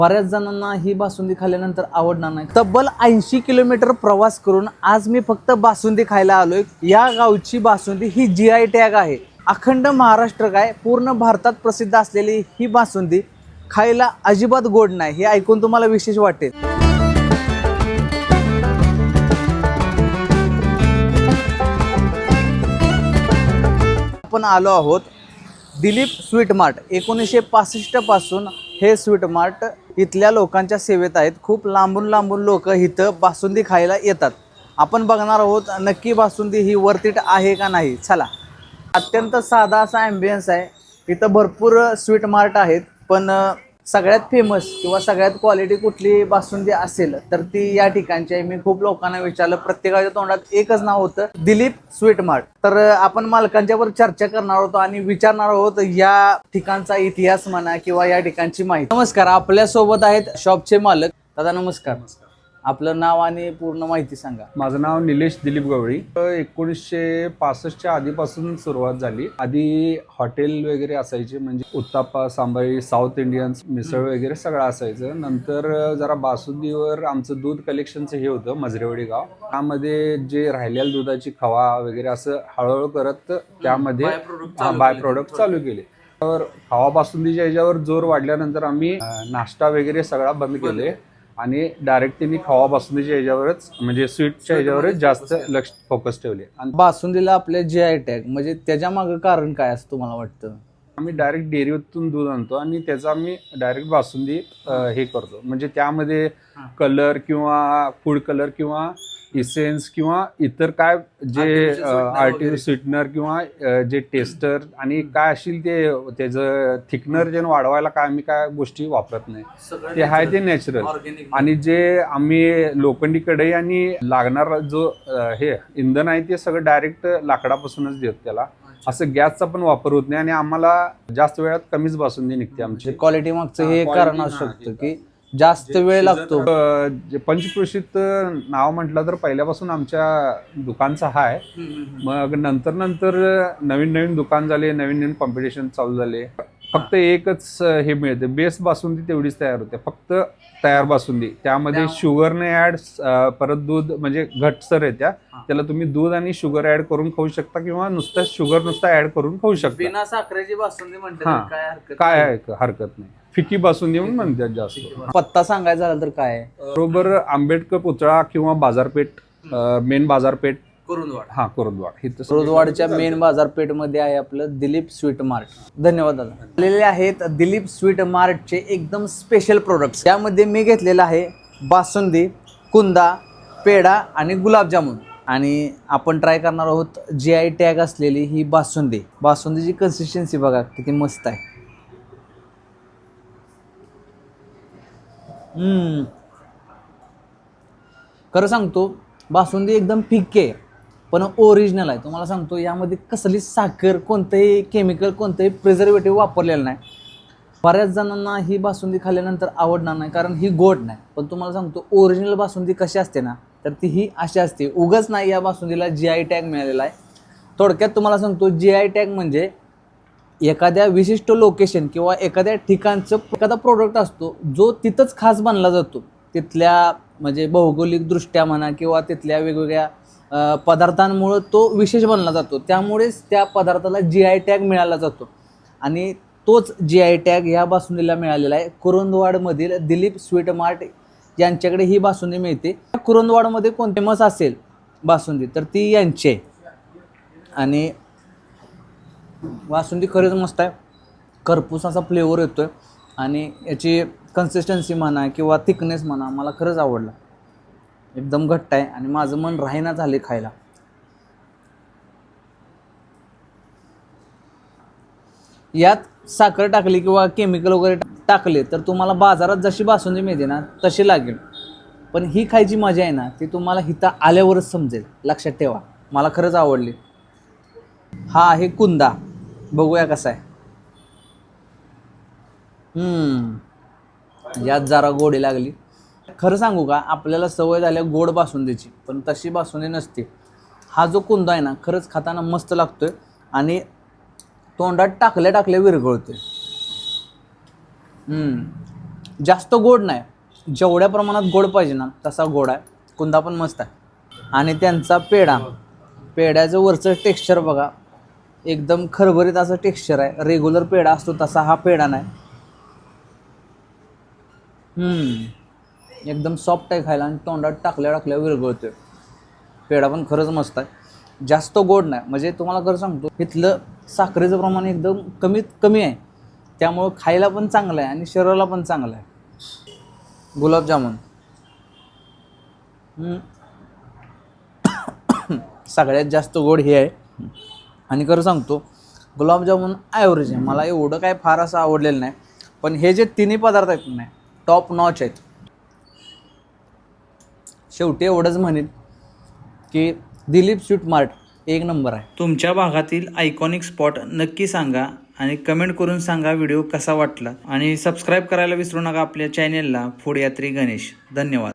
बऱ्याच जणांना ही बासुंदी खाल्ल्यानंतर आवडणार नाही। तब्बल 80 किलोमीटर प्रवास करून आज मी फक्त बासुंदी खायला आलोय। या गावची बासुंदी ही GI टॅग आहे। अखंड महाराष्ट्र काय पूर्ण भारतात प्रसिद्ध असलेली ही बासुंदी खायला अजिबात गोड नाही, हे ऐकून तुम्हाला विशेष वाटेल। आपण आलो आहोत दिलीप स्वीट मार्ट। 1965 पासून हे स्वीट मार्ट इथल्या लोकांच्या सेवेत आहेत। खूप लांबून लांबून लोक इथं बासुंदी खायला येतात। आपण बघणार आहोत नक्की बासुंदी ही वर्थ इट आहे का नाही। चला, अत्यंत साधा असा ॲम्बियन्स आहे। इथं भरपूर स्वीट मार्ट आहेत, पण सगळ्यात फेमस किंवा सगळ्यात क्वालिटी कुठली बासुंदी असेल तर ती या ठिकाणची आहे। मी खूप लोकांना विचारलं, प्रत्येकाच्या तोंडात एकच नाव होतं, दिलीप स्वीट मार्ट। तर आपण मालकांच्यावर चर्चा करणार आहोत आणि विचारणार आहोत या ठिकाणचा इतिहास म्हणा किंवा या ठिकाणची माहिती। नमस्कार, आपल्या सोबत आहेत शॉपचे मालक। दादा नमस्कार, आपलं नाव आणि पूर्ण माहिती सांगा। माझं नाव निलेश दिलीप गवळी। 1965च्या आधीपासून सुरुवात झाली। आधी हॉटेल वगैरे असायचे, म्हणजे उत्ताप्पा, सांबारी, साऊथ इंडियन्स, मिसळ वगैरे सगळं असायचं। नंतर जरा बासुंदीवर आमचं दूध कलेक्शनचं हे होतं, मजरेवाडी गाव। त्यामध्ये जे राहिलेल्या दुधाची खवा वगैरे असं हळूहळू करत त्यामध्ये बाय प्रोडक्ट चालू केले। तर खवा बासुंदीच्या ह्याच्यावर जोर वाढल्यानंतर आम्ही नाश्ता वगैरे सगळा बंद केले आणि डायरेक्ट त्यांनी खवा बासुंदीच्या ह्याच्यावरच, म्हणजे स्वीटच्या ह्याच्यावरच जास्त लक्ष फोकस ठेवले। आणि बासुंदीला आपले GI टॅग, म्हणजे त्याच्या मागे कारण काय असं तुम्हाला वाटतं? आम्ही डायरेक्ट डेअरीतून दूध आणतो आणि त्याचा आम्ही डायरेक्ट बासुंदी हे करतो। म्हणजे त्यामध्ये कलर किंवा फूड कलर किंवा इसेन्स किंवा इतर काय जे आर्टिफिशियल स्वीटनर किंवा जे टेस्टर आणि काय असेल ते त्याचं थिकनर जे वाढवायला काय आम्ही काय गोष्टी वापरत नाही, ते आहे ते नॅचरल। आणि जे आम्ही लोखंडी कढई आणि लागणारा जो हे इंधन आहे ते सगळं डायरेक्ट लाकडापासूनच देतो त्याला। असं गॅसचा पण वापर होत नाही आणि आम्हाला जास्त वेळात कमीच बासुंदी निघते आमची। क्वालिटी मागचं हे कारण असू शकतं की जास्त वेळ लागतो। पंचक्रोशीत नाव म्हटलं तर पहिल्यापासून आमच्या दुकानचं आहे। मग नंतर नवीन नवीन दुकान झाले, नवीन नवीन कॉम्पिटिशन चालू झाले। फक्त एकच हे मिळते, बेस्ट बासुंदी तेवढीच तयार होते, फक्त तयार बासुंदी। त्यामध्ये शुगर ने ऍड, परत दूध म्हणजे घटसर आहे त्याला तुम्ही दूध आणि शुगर ऍड करून खाऊ शकता किंवा नुसतं शुगर नुसतं ऍड करून खाऊ शकता। बिना साखरेची बासुंदी म्हणतात, काय हरकत नाही, फिकी बासुंदी म्हणून म्हणतात जास्त। पत्ता सांगायचा झाला तर काय आहे? बरोबर आंबेडकर पुतळा किंवा बाजारपेठ, मेन बाजारपेठ कुरुंदवाड। कुरुंदवाड। कुरुंदवाडच्या मेन बाजारपेठ मध्ये आहे आपलं दिलीप स्वीट मार्ट। धन्यवाद दादा। आलेले आहेत दिलीप स्वीट मार्टचे एकदम स्पेशल प्रोडक्ट्स। त्यामध्ये मी घेतलेला आहे बासुंदी, कुंदा, पेढा आणि गुलाबजामुन। आणि आपण ट्राय करणार आहोत GI टॅग असलेली ही बासुंदी। बासुंदीची कन्सिस्टन्सी बघा किती मस्त आहे। खरं सांगतो, बासुंदी एकदम फिक्की आहे पण ओरिजिनल आहे। तुम्हाला सांगतो, यामध्ये कसली साखर, कोणतंही केमिकल, कोणतंही प्रिझर्वेटिव्ह वापरलेलं नाही। बऱ्याच जणांना ही बासुंदी खाल्ल्यानंतर आवडणार नाही कारण ही गोड नाही, पण तुम्हाला सांगतो ओरिजिनल बासुंदी कशी असते ना, तर ती ही अशी असते। उगाच नाही या बासुंदीला GI टॅग मिळालेला आहे। थोडक्यात तुम्हाला सांगतो, GI टॅग म्हणजे एखाद्या विशिष्ट लोकेशन किंवा एखाद्या ठिकाणचं एखादा प्रोडक्ट असतो जो तिथंच खास बनला जातो, तिथल्या म्हणजे भौगोलिकदृष्ट्या म्हणा किंवा तिथल्या वेगवेगळ्या पदार्थांमुळं तो विशेष बनला जातो, त्यामुळेच त्या पदार्थाला GI टॅग मिळाला जातो। आणि तोच GI टॅग ह्या बासुंदीला मिळालेला आहे। कुरुंदवाडमधील दिलीप स्वीट मार्ट यांच्याकडे ही बासुंदी मिळते। कुरुंदवाडमध्ये कोण फेमस असेल बासुंदी तर ती यांची आहे। आणि बासुंदी खरंच मस्त आहे, खरपूस असा फ्लेवर येतोय आणि याची कन्सिस्टन्सी म्हणा किंवा थिकनेस म्हणा मला खरंच आवडला। एकदम घट्ट आहे आणि माझं मन राहीना झाले खायला। यात साखर टाकली किंवा केमिकल वगैरे टाकले तर तुम्हाला बाजारात जशी बासुंदी मिळते ना तशी लागेल, पण ही खायची मजा आहे ना ती तुम्हाला इथं आल्यावरच समजेल। लक्षात ठेवा, मला खरंच आवडली। हा आहे कुंदा, बघूया कसा आहे। यात जरा गोडी लागली। खरं सांगू का, आपल्याला सवय झाली गोड बासुंदीची, पण तशी बासुंदी नसते। हा जो कुंदा आहे ना खरंच खाताना मस्त लागतोय आणि तोंडात टाकल्या विरघळतोय। जास्त गोड नाही, जेवढ्या प्रमाणात गोड पाहिजे ना तसा गोड आहे. कुंदा पण मस्त आहे. आणि त्यांचा पेढा, पेढ्याचं वरचं टेक्स्चर बघा, एकदम खरभरीत असं टेक्स्चर आहे. रेग्युलर पेढा असतो तसा हा पेढा नाही. एकदम सॉफ्ट आहे खायला आणि तोंडात टाकल्या विरघळतोय. पेढा पण खरंच मस्त आहे. जास्त गोड नाही, म्हणजे तुम्हाला खरं सांगतो इथलं साखरेचं प्रमाण एकदम कमीत कमी आहे. त्यामुळं खायला पण चांगलं आहे आणि शरीराला पण चांगलं आहे. गुलाबजामुन सगळ्यात जास्त गोड हे आहे. आणि खरं सांगतो गुलाबजामुन ॲव्हरेज आहे, मला एवढं काय फार असं आवडलेलं नाही. पण हे जे तिन्ही पदार्थ आहेत ना टॉप नॉच आहेत. शेवटी एवढंच म्हणेन की दिलीप स्वीट मार्ट एक नंबर आहे. तुमच्या भागातील आयकॉनिक स्पॉट नक्की सांगा आणि कमेंट करून सांगा व्हिडिओ कसा वाटला. आणि सबस्क्राईब करायला विसरू नका आपल्या चॅनेलला फूड यात्री गणेश. धन्यवाद.